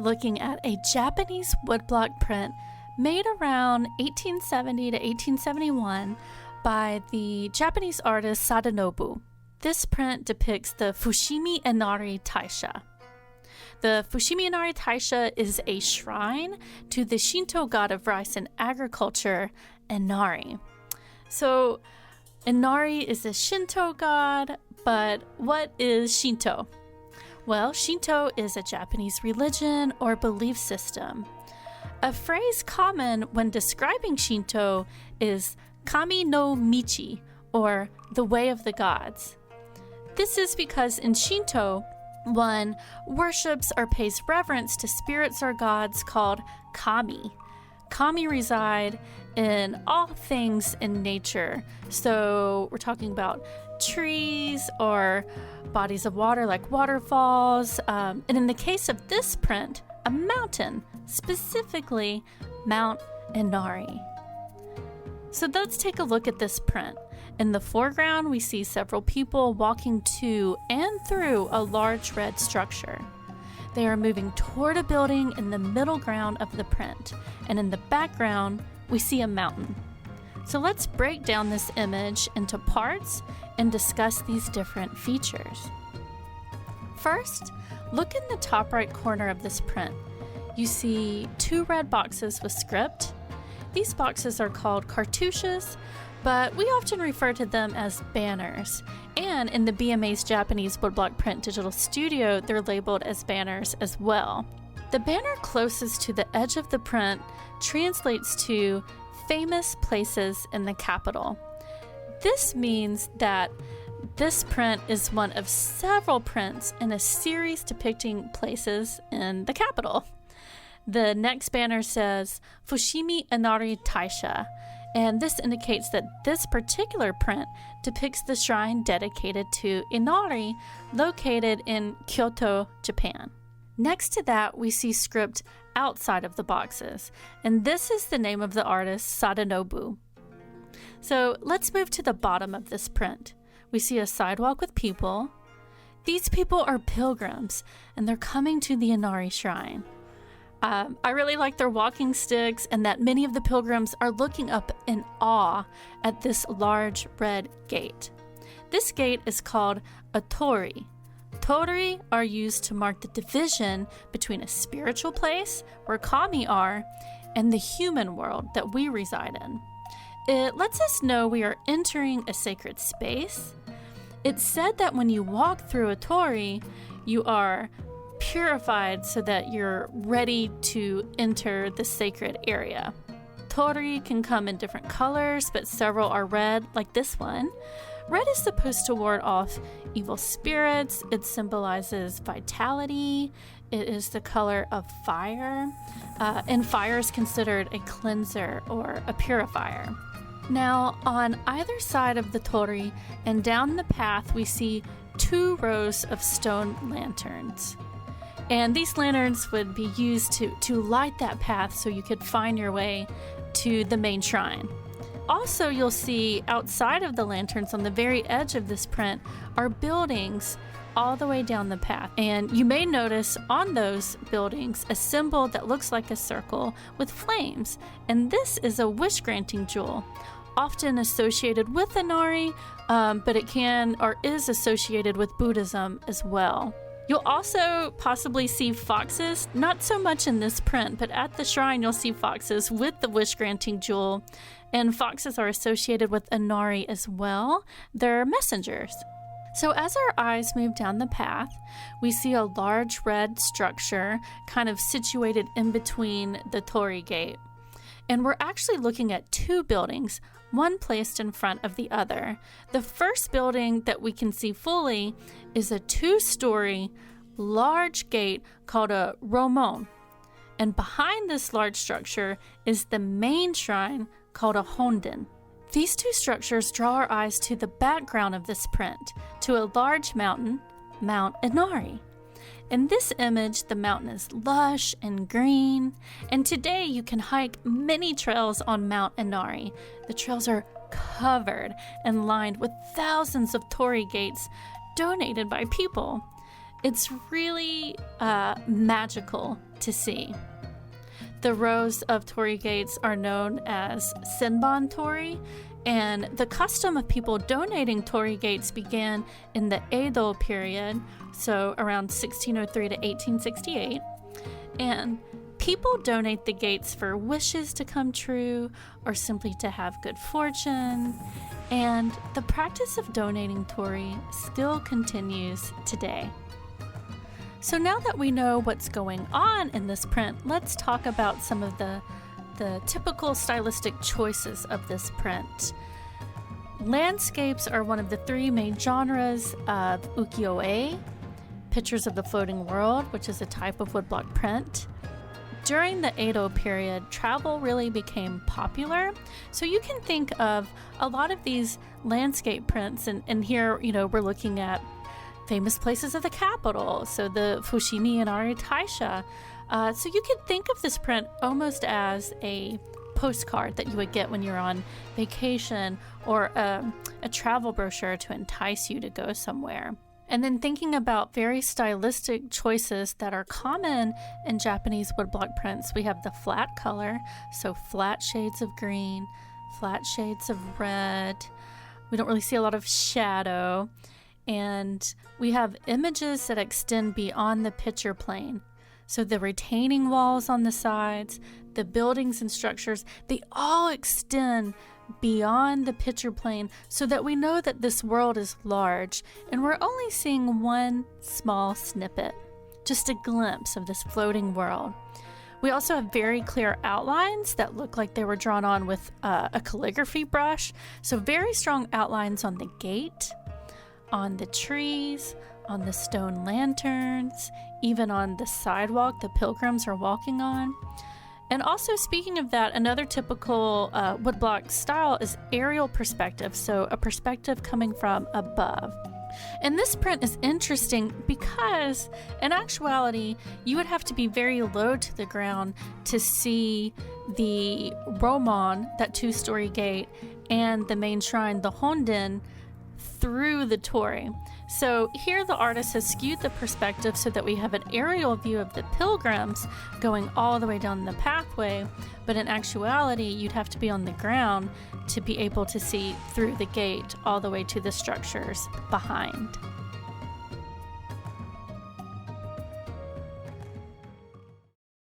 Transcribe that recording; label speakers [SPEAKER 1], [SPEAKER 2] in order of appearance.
[SPEAKER 1] looking at a Japanese woodblock print made around 1870 to 1871 by the Japanese artist Sadanobu. This print depicts the Fushimi Inari Taisha. The Fushimi Inari Taisha is a shrine to the Shinto god of rice and agriculture, Inari. So, Inari is a Shinto god, but what is Shinto? Well, Shinto is a Japanese religion or belief system. A phrase common when describing Shinto is Kami no Michi, or the way of the gods. This is because in Shinto, one worships or pays reverence to spirits or gods called kami. Kami reside in all things in nature. So we're talking about trees or bodies of water like waterfalls. And in the case of this print, a mountain, specifically Mount Inari. So let's take a look at this print. In the foreground, we see several people walking to and through a large red structure. They are moving toward a building in the middle ground of the print, and in the background, we see a mountain. So let's break down this image into parts and discuss these different features. First, look in the top right corner of this print. You see 2 red boxes with script. These boxes are called cartouches, but we often refer to them as banners. And in the BMA's Japanese Woodblock Print Digital Studio, they're labeled as banners as well. The banner closest to the edge of the print translates to famous places in the capital. This means that this print is one of several prints in a series depicting places in the capital. The next banner says Fushimi Inari Taisha, and this indicates that this particular print depicts the shrine dedicated to Inari, located in Kyoto, Japan. Next to that, we see script outside of the boxes, and this is the name of the artist, Sadanobu. So let's move to the bottom of this print. We see a sidewalk with people. These people are pilgrims, and they're coming to the Inari shrine. I really like their walking sticks and that many of the pilgrims are looking up in awe at this large red gate. This gate is called a torii. Torii are used to mark the division between a spiritual place, where kami are, and the human world that we reside in. It lets us know we are entering a sacred space. It's said that when you walk through a torii, you are purified so that you're ready to enter the sacred area. Torii can come in different colors, but several are red, like this one. Red is supposed to ward off evil spirits. It symbolizes vitality. It is the color of fire, and fire is considered a cleanser or a purifier. Now, on either side of the torii and down the path, we see 2 rows of stone lanterns. And these lanterns would be used to light that path so you could find your way to the main shrine. Also, you'll see outside of the lanterns on the very edge of this print are buildings all the way down the path. And you may notice on those buildings a symbol that looks like a circle with flames. And this is a wish-granting jewel, often associated with Inari, but it can or is associated with Buddhism as well. You'll also possibly see foxes, not so much in this print, but at the shrine you'll see foxes with the wish-granting jewel, and foxes are associated with Inari as well. They're messengers. So as our eyes move down the path, we see a large red structure kind of situated in between the torii gate. And we're actually looking at 2 buildings, one placed in front of the other. The first building that we can see fully is a 2-story large gate called a romon. And behind this large structure is the main shrine called a honden. These 2 structures draw our eyes to the background of this print, to a large mountain, Mount Inari. In this image, the mountain is lush and green, and today you can hike many trails on Mount Inari. The trails are covered and lined with thousands of torii gates donated by people. It's really magical to see. The rows of torii gates are known as senbon torii, and the custom of people donating torii gates began in the Edo period, so around 1603 to 1868. And people donate the gates for wishes to come true or simply to have good fortune. And the practice of donating torii still continues today. So now that we know what's going on in this print, let's talk about some of the typical stylistic choices of this print. Landscapes are one of the three main genres of ukiyo-e, pictures of the floating world, which is a type of woodblock print. During the Edo period, travel really became popular. So you can think of a lot of these landscape prints, and here, we're looking at famous places of the capital, so the Fushimi Inari Taisha. So you could think of this print almost as a postcard that you would get when you're on vacation, or a travel brochure to entice you to go somewhere. And then thinking about very stylistic choices that are common in Japanese woodblock prints, we have the flat color, so flat shades of green, flat shades of red. We don't really see a lot of shadow. And we have images that extend beyond the picture plane. So the retaining walls on the sides, the buildings and structures, they all extend beyond the picture plane so that we know that this world is large and we're only seeing one small snippet, just a glimpse of this floating world. We also have very clear outlines that look like they were drawn on with a calligraphy brush. So very strong outlines on the gate, on the trees, on the stone lanterns, even on the sidewalk the pilgrims are walking on. And also, speaking of that, another typical woodblock style is aerial perspective, so a perspective coming from above. And this print is interesting because, in actuality, you would have to be very low to the ground to see the Romon, that two-story gate, and the main shrine, the Honden, through the torii. So here the artist has skewed the perspective so that we have an aerial view of the pilgrims going all the way down the pathway, but in actuality you'd have to be on the ground to be able to see through the gate all the way to the structures behind.